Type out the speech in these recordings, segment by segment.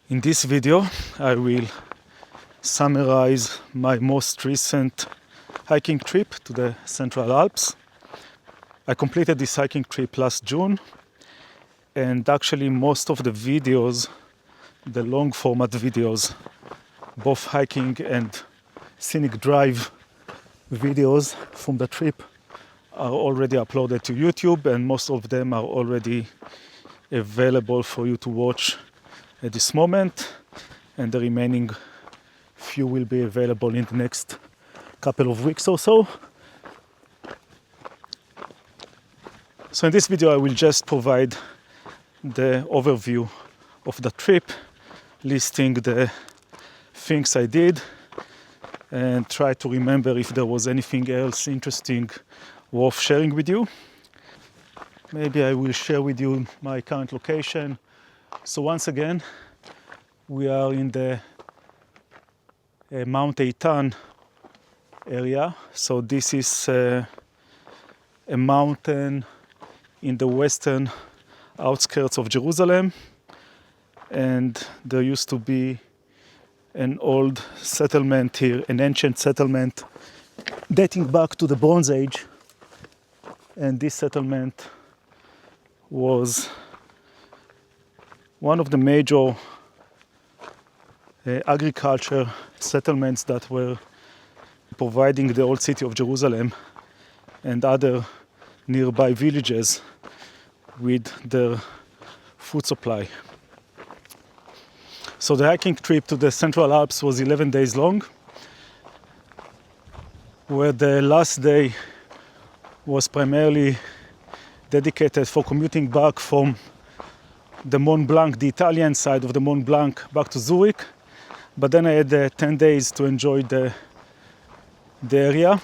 In this video, I will summarize my most recent hiking trip to the Central Alps. I completed this hiking trip last June, and actually most of the videos, the long format videos, both hiking and scenic drive videos from the trip are already uploaded to YouTube, and most of them are already available for you to watch at this moment, and the remaining few will be available in the next couple of weeks or so. So in this video I will just provide the overview of the trip, listing the things I did, and try to remember if there was anything else interesting worth sharing with you. Maybe I will share with you my current location. So once again, we are in the Mount Eitan area. So this is a mountain in the western outskirts of Jerusalem, and there used to be an old settlement here, an ancient settlement dating back to the Bronze Age, and this settlement was one of the major agriculture settlements that were providing the old city of Jerusalem and other nearby villages with their food supply. So the hiking trip to the Central Alps was 11 days long, where the last day was primarily dedicated for commuting back from the Mont Blanc, the Italian side of the Mont Blanc, back to Zurich. But then I had 10 days to enjoy the area.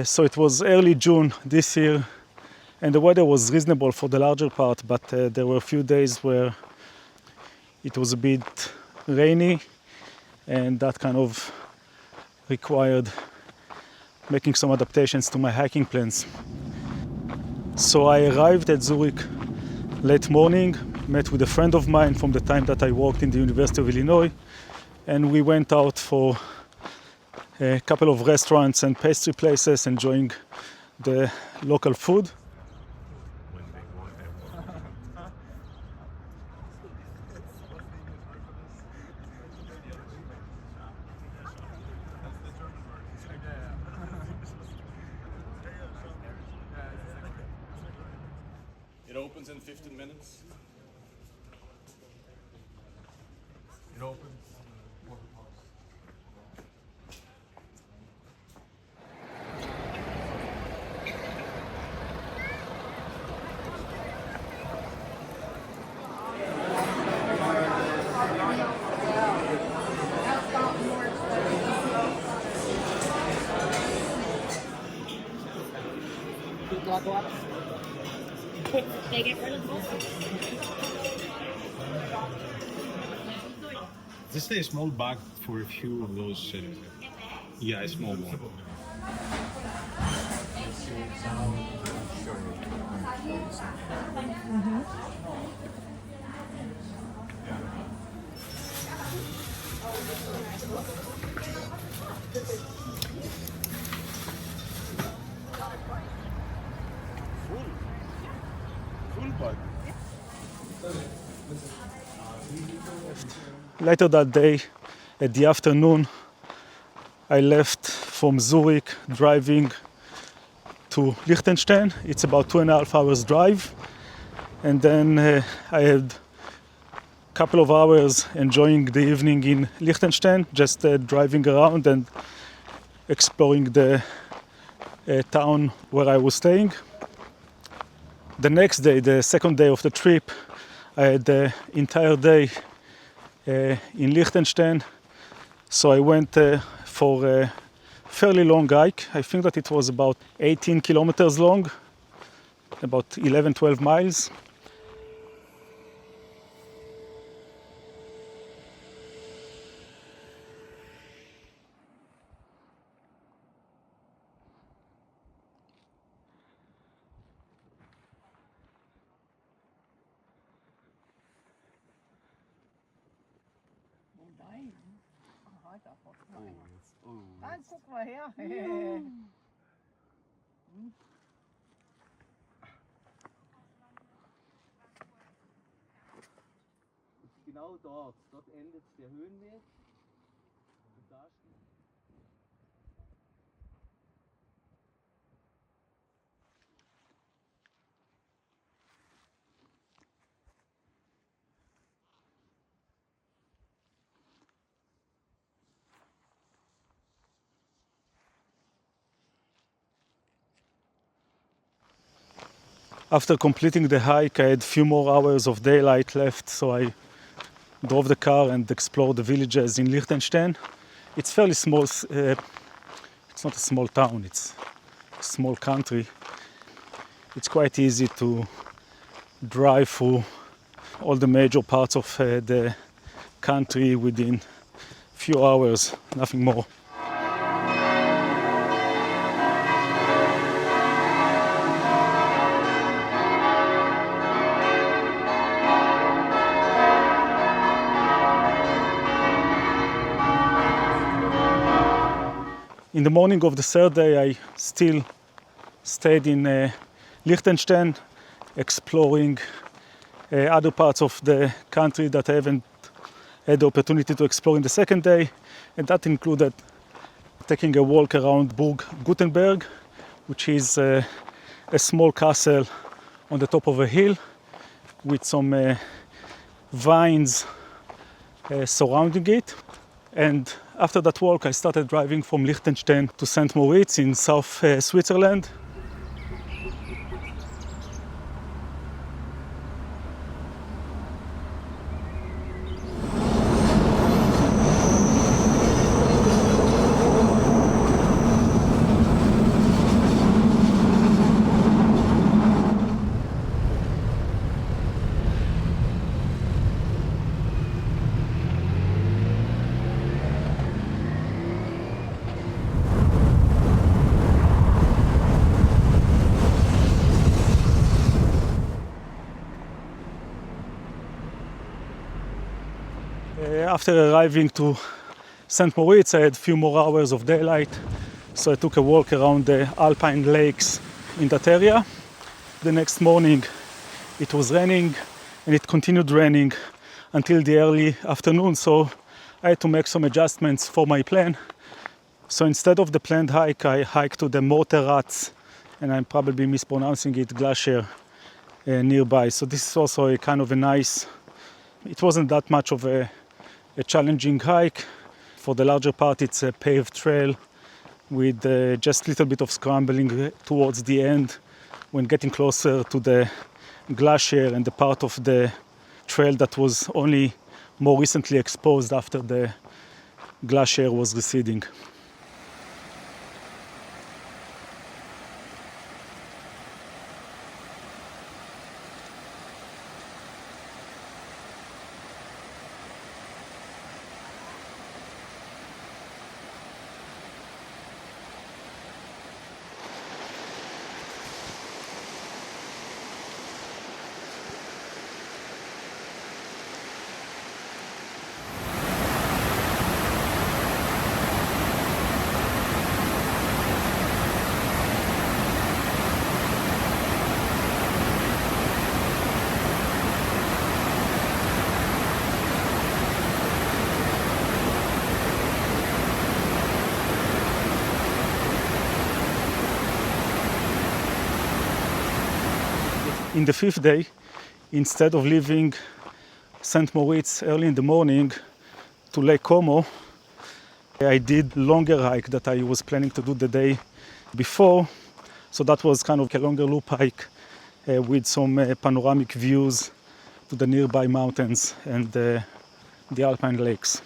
So it was early June this year, and the weather was reasonable for the larger part, but there were a few days where it was a bit rainy, and that kind of required making some adaptations to my hiking plans. So I arrived at Zurich late morning, met with a friend of mine from the time that I worked in the University of Illinois, and we went out for a couple of restaurants and pastry places, enjoying the local food. It opens in 15 minutes. It opens. They get rid of this. This is a small bag for a few of those. Yeah, a small one. Full bag. Later that day, at the afternoon, I left from Zurich driving to Liechtenstein. It's about 2.5 hours drive. And then I had a couple of hours enjoying the evening in Liechtenstein, just driving around and exploring the town where I was staying. The next day, the second day of the trip, I had the entire day in Liechtenstein. So I went for a fairly long hike. I think that it was about 18 kilometers long, about 11-12 miles. Nein. Aha, da kommt noch einer. Oh, Dann guck mal her. genau dort. Dort endet der Höhenweg. Und da steht. After completing the hike, I had a few more hours of daylight left, so I drove the car and explored the villages in Liechtenstein. It's fairly small, it's not a small town, it's a small country. It's quite easy to drive through all the major parts of the country within a few hours, nothing more. In the morning of the third day, I still stayed in Liechtenstein, exploring other parts of the country that I haven't had the opportunity to explore in the second day, and that included taking a walk around Burg Gutenberg, which is a small castle on the top of a hill with some vines surrounding it. And after that walk, I started driving from Liechtenstein to St. Moritz in South Switzerland. After arriving to St. Moritz, I had a few more hours of daylight, so I took a walk around the alpine lakes in that area. The next morning it was raining, and it continued raining until the early afternoon, so I had to make some adjustments for my plan. So instead of the planned hike, I hiked to the Motorrats, and I'm probably mispronouncing it, glacier nearby. So this is also a kind of a nice, it wasn't that much of a challenging hike. For the larger part, it's a paved trail with just a little bit of scrambling towards the end when getting closer to the glacier and the part of the trail that was only more recently exposed after the glacier was receding. In the fifth day, instead of leaving St. Moritz early in the morning to Lake Como, I did longer hike that I was planning to do the day before. So that was kind of a longer loop hike with some panoramic views to the nearby mountains and the alpine lakes.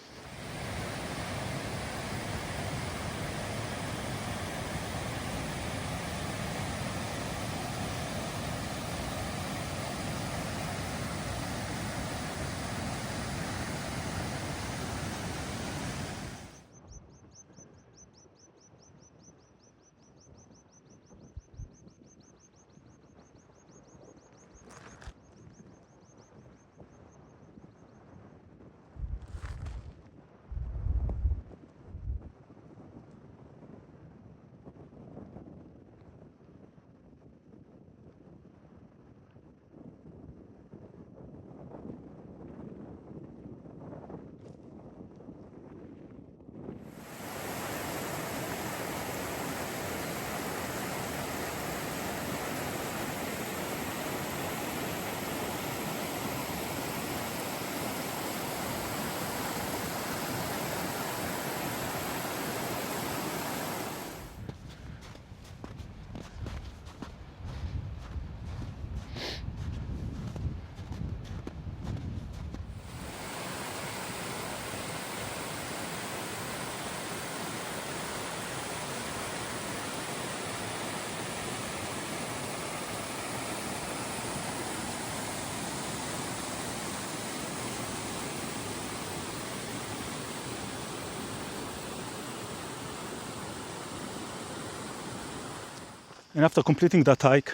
And after completing that hike,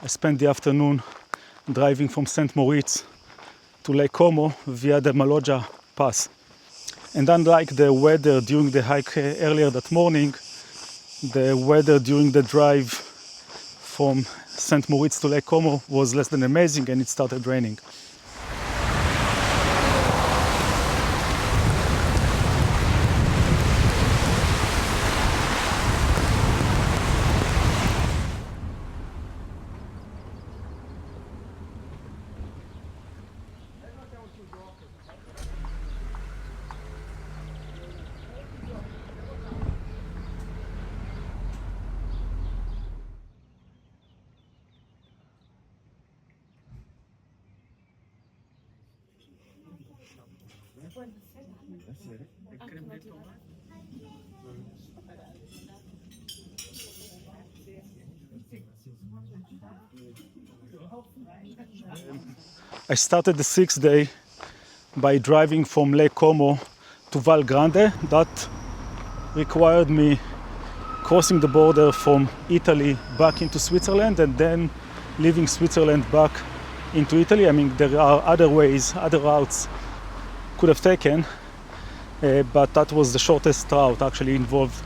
I spent the afternoon driving from St. Moritz to Lake Como via the Maloja Pass. And unlike the weather during the hike earlier that morning, the weather during the drive from St. Moritz to Lake Como was less than amazing, and it started raining. I started the sixth day by driving from Lake Como to Val Grande. That required me crossing the border from Italy back into Switzerland and then leaving Switzerland back into Italy. I mean, there are other ways, other routes could have taken, but that was the shortest route. Actually involved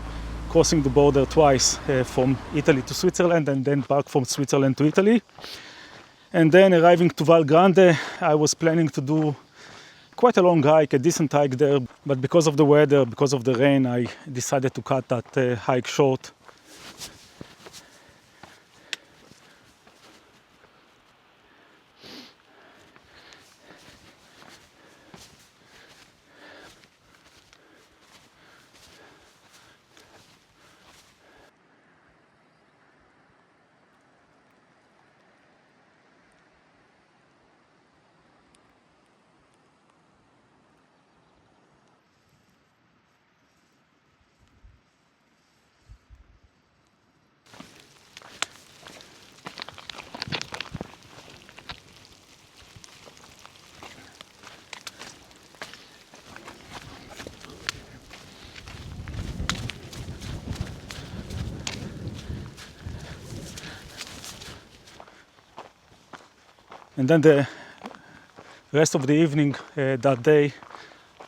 crossing the border twice from Italy to Switzerland and then back from Switzerland to Italy. And then arriving to Val Grande, I was planning to do quite a long hike, a decent hike there, but because of the weather, because of the rain, I decided to cut that hike short. And then the rest of the evening that day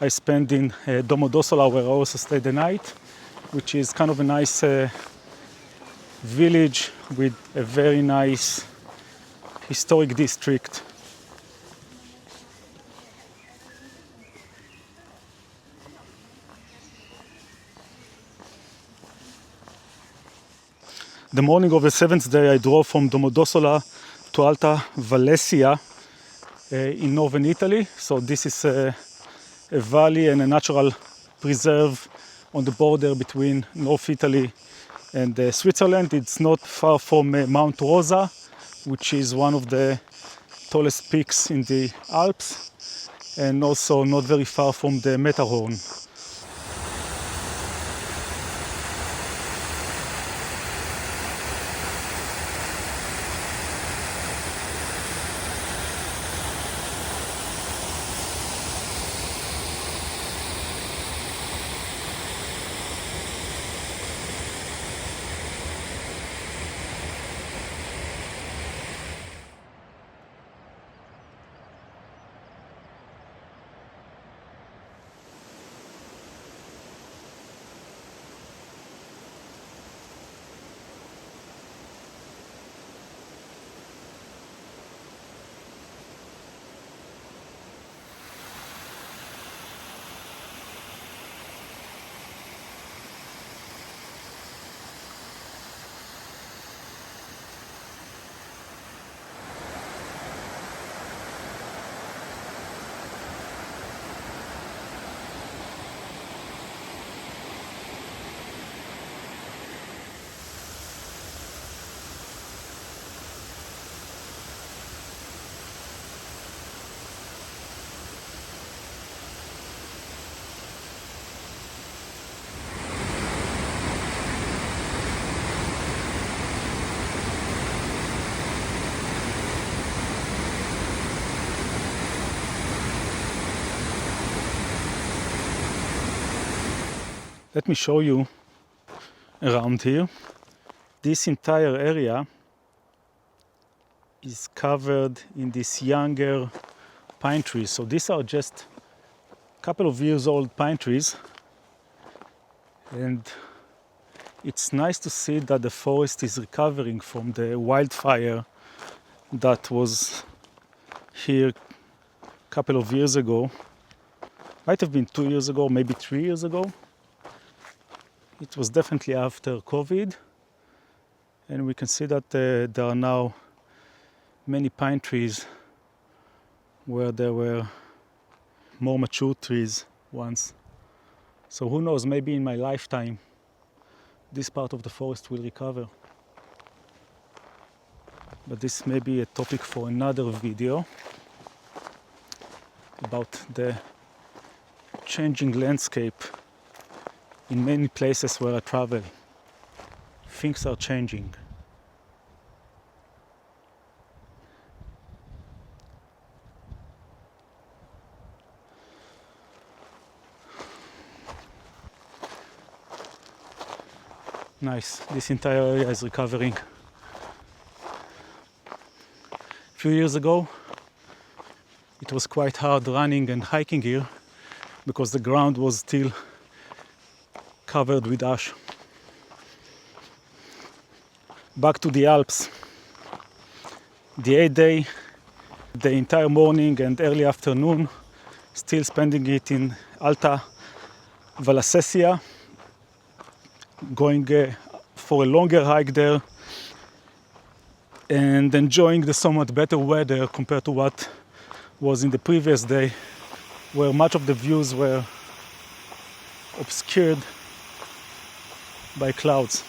I spent in Domodossola, where I also stayed the night, which is kind of a nice village with a very nice historic district. The morning of the seventh day I drove from Domodossola to Alta Valesia in northern Italy. So this is a valley and a natural preserve on the border between North Italy and Switzerland. It's not far from Mount Rosa, which is one of the tallest peaks in the Alps, and also not very far from the Matterhorn. Let me show you around here. This entire area is covered in these younger pine trees. So these are just a couple of years old pine trees, and it's nice to see that the forest is recovering from the wildfire that was here a couple of years ago. Might have been 2 years ago, maybe 3 years ago. It was definitely after COVID, and we can see that there are now many pine trees where there were more mature trees once. So who knows, maybe in my lifetime this part of the forest will recover. But this may be a topic for another video about the changing landscape in many places where I travel. Things are changing. Nice, this entire area is recovering. A few years ago, it was quite hard running and hiking here because the ground was still covered with ash. Back to the Alps. The 8th day, the entire morning and early afternoon, still spending it in Alta Valsessia, going for a longer hike there and enjoying the somewhat better weather compared to what was in the previous day, where much of the views were obscured by clouds.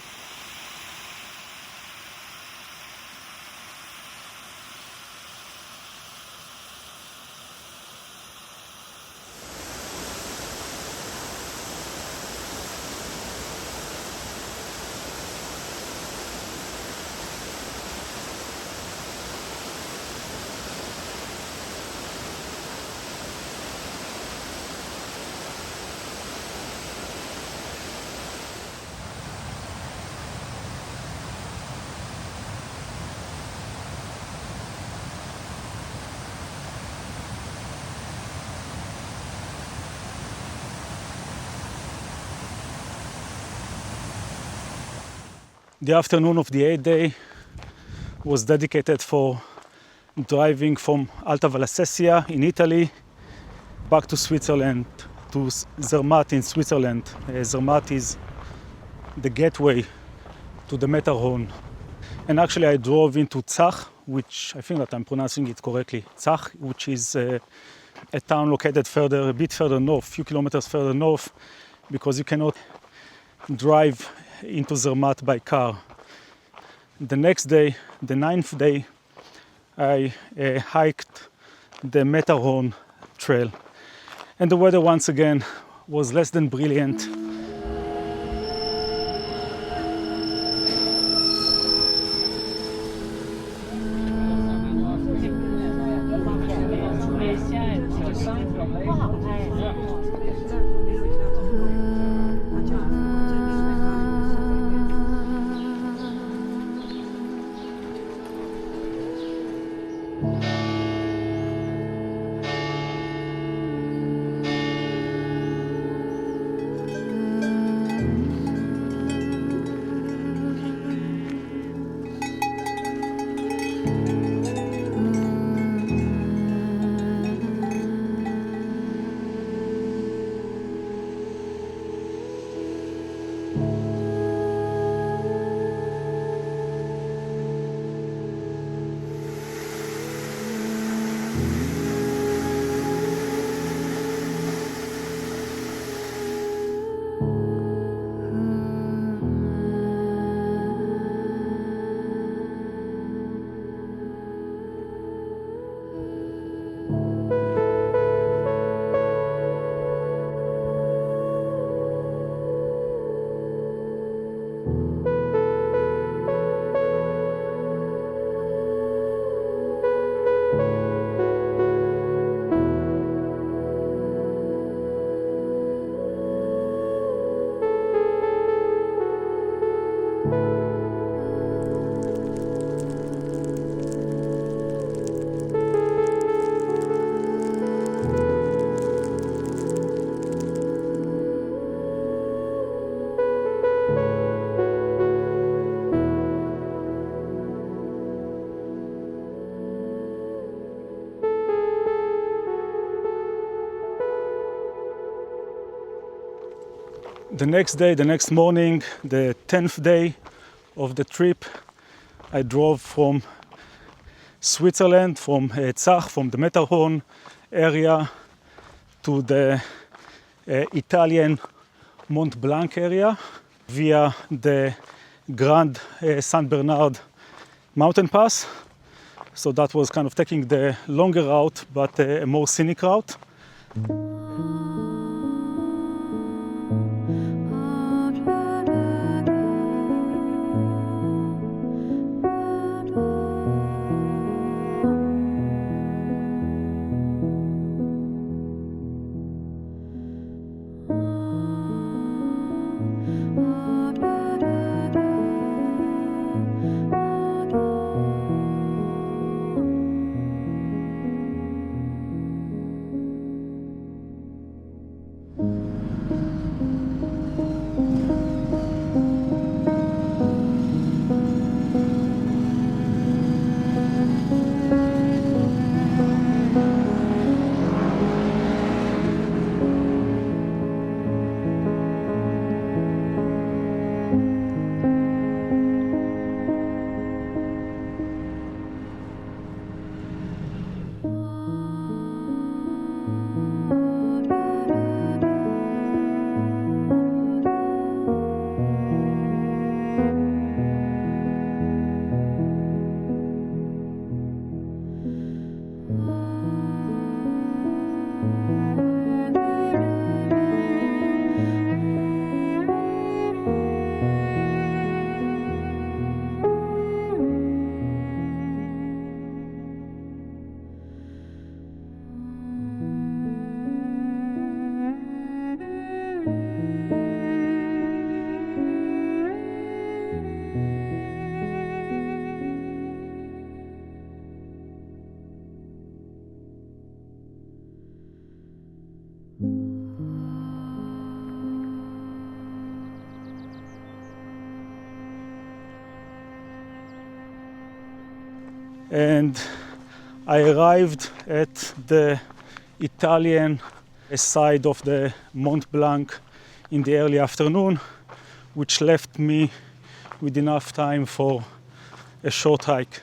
The afternoon of the 8th day was dedicated for driving from Alta Valsessia in Italy back to Switzerland, to Zermatt in Switzerland. Zermatt is the gateway to the Matterhorn. And actually I drove into Zach, which I think that I'm pronouncing it correctly, Zach, which is a town located a bit further north, a few kilometers further north, because you cannot drive into Zermatt by car. The next day, the 9th day, I hiked the Matterhorn trail, and the weather once again was less than brilliant. The next morning, the 10th day of the trip, I drove from Switzerland, from Zach, from the Matterhorn area, to the Italian Mont Blanc area via the Grand St. Bernard mountain pass. So that was kind of taking the longer route, but a more scenic route. And I arrived at the Italian side of the Mont Blanc in the early afternoon, which left me with enough time for a short hike.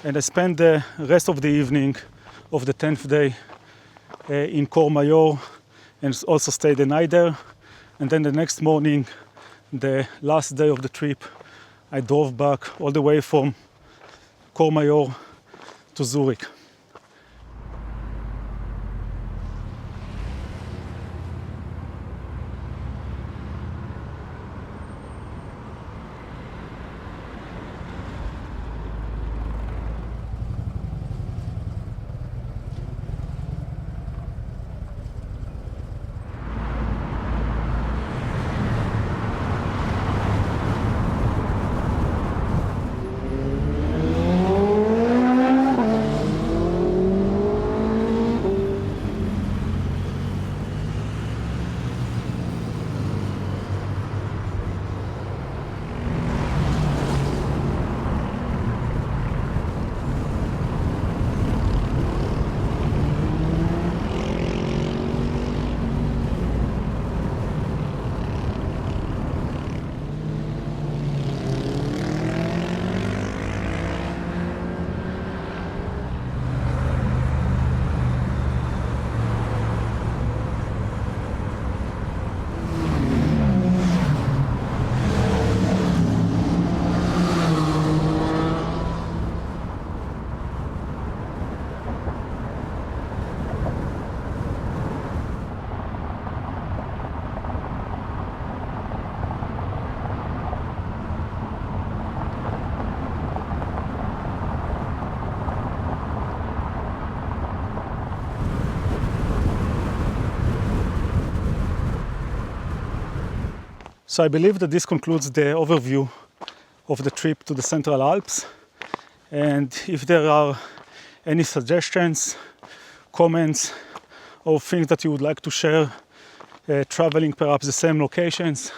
And I spent the rest of the evening of the 10th day in Courmayeur and also stayed the night there. And then the next morning, the last day of the trip, I drove back all the way from Courmayeur to Zurich. So I believe that this concludes the overview of the trip to the Central Alps. And if there are any suggestions, comments, or things that you would like to share, traveling perhaps the same locations,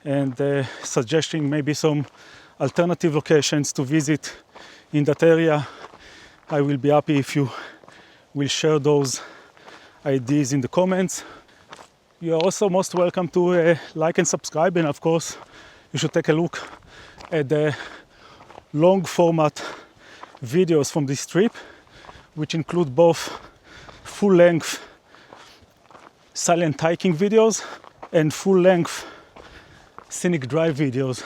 and suggesting maybe some alternative locations to visit in that area, I will be happy if you will share those ideas in the comments. You are also most welcome to like and subscribe, and of course you should take a look at the long format videos from this trip, which include both full-length silent hiking videos and full-length scenic drive videos.